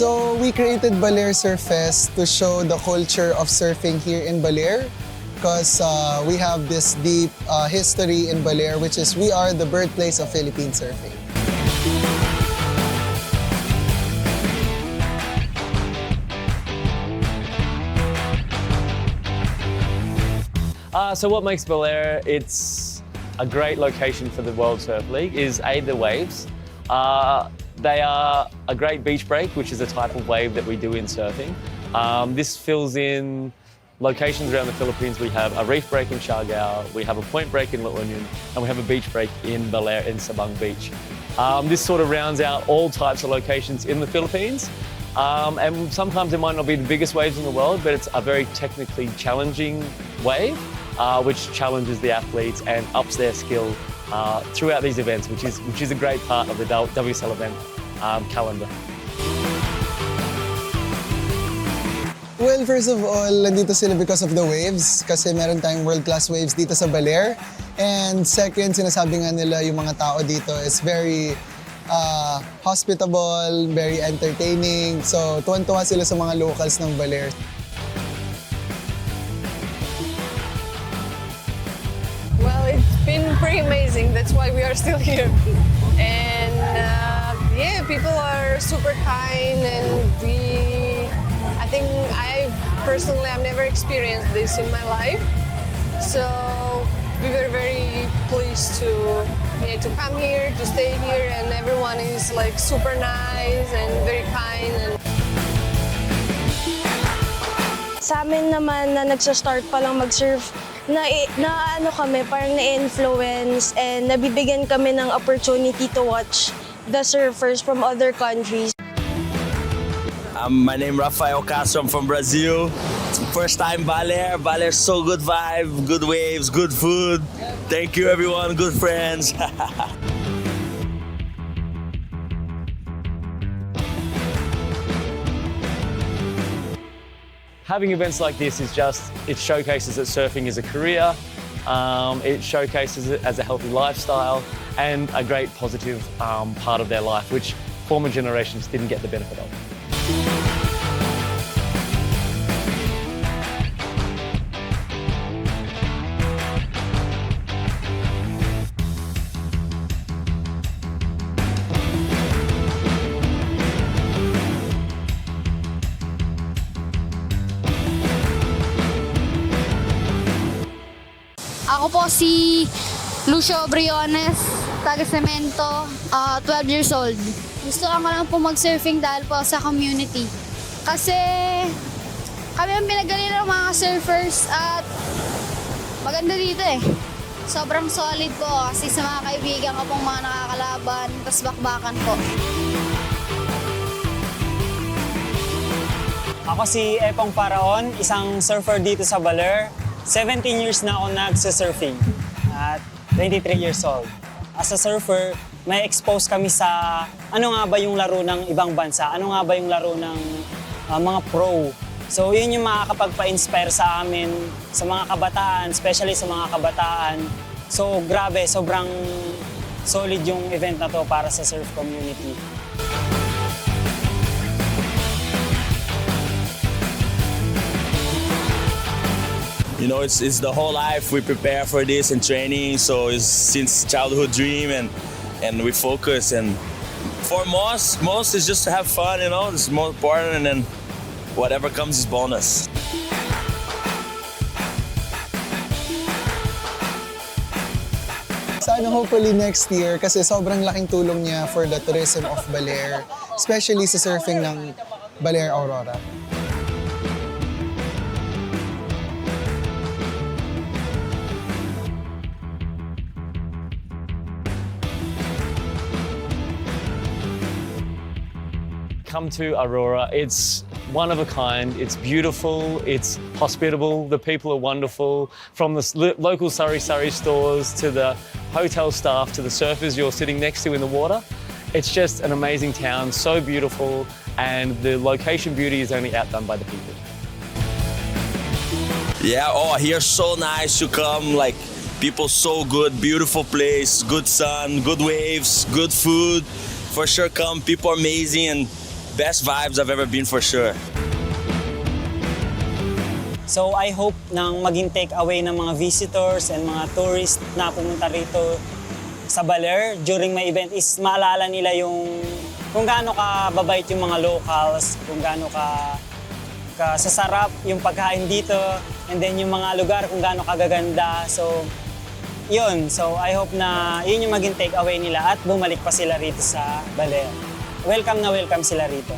So we created Baler Surf Fest to show the culture of surfing here in Baler because we have this deep history in Baler, which is we are the birthplace of Philippine surfing. So what makes Baler, it's a great location for the World Surf League, is the waves. They are a great beach break, which is a type of wave that we do in surfing. This fills in locations around the Philippines. We have a reef break in Siargao, we have a point break in La Union, and we have a beach break in Baler in Sabang Beach. This sort of rounds out all types of locations in the Philippines. And sometimes it might not be the biggest waves in the world, but it's a very technically challenging wave, which challenges the athletes and ups their skill throughout these events, which is a great part of the WSL event calendar. Well, first of all, nandito sila because of the waves kasi meron tayong world-class waves dito sa Baler. And second, sinasabi nga nila yung mga tao dito is very hospitable, very entertaining. So, tuwan-tuwa sila sa mga locals ng Baler. Well, it's been pretty amazing. That's why we are still here. And yeah, people are super kind, and I think I've never experienced this in my life. So we were very pleased to come here, to stay here, and everyone is like super nice and very kind. Sa amin naman na nagsa-start pa lang mag-surf, parang na-influence and nabibigyan kami ng opportunity to watch the surfers from other countries. My name is Rafael Castro, I'm from Brazil. It's my first time Baler. Baler, so good vibe, good waves, good food. Thank you everyone, good friends. Having events like this it showcases that surfing is a career, it showcases it as a healthy lifestyle and a great positive part of their life, which former generations didn't get the benefit of. Ako po si Lucio Briones, taga Cemento, 12 years old. Gusto ko lang po mag-surfing dahil po sa community. Kasi kami ang pinagaling ng mga surfers at maganda dito eh. Sobrang solid po kasi sa mga kaibigan ko pong mga nakakalaban, tas bakbakan po. Ako si Epong Paraon, isang surfer dito sa Baler. 17 years na ako nagsa-surfing at 23 years old. As a surfer, may expose kami sa ano nga ba yung laro ng ibang bansa, ano nga ba yung laro ng mga pro. So yun yung makakapagpa-inspire sa amin, sa mga kabataan, especially sa mga kabataan. So grabe, sobrang solid yung event na to para sa surf community. You know, it's the whole life we prepare for this and training, so it's since childhood dream and we focus, and for most is just to have fun, you know, it's more important, and then whatever comes is bonus. Sana hopefully next year kasi sobrang laking tulong niya for the tourism of Baler, especially sa surfing ng Baler Aurora. Come to Aurora. It's one of a kind, it's beautiful, it's hospitable, the people are wonderful. From the local Surrey stores to the hotel staff to the surfers you're sitting next to in the water. It's just an amazing town, so beautiful, and the location beauty is only outdone by the people. Yeah, here's so nice to come, like people so good, beautiful place, good sun, good waves, good food. For sure come, people are amazing, and best vibes I've ever been for sure. So I hope nang maging takeaway ng mga visitors and mga tourists na pumunta rito sa Baler during my event is maalala nila yung kung gaano ka babait yung mga locals, kung gaano ka sasarap yung pagkain dito, and then yung mga lugar kung gaano kagaganda. So yun, so I hope na yun yung maging takeaway nila at bumalik pa sila rito sa Baler. Welcome na welcome sila rito.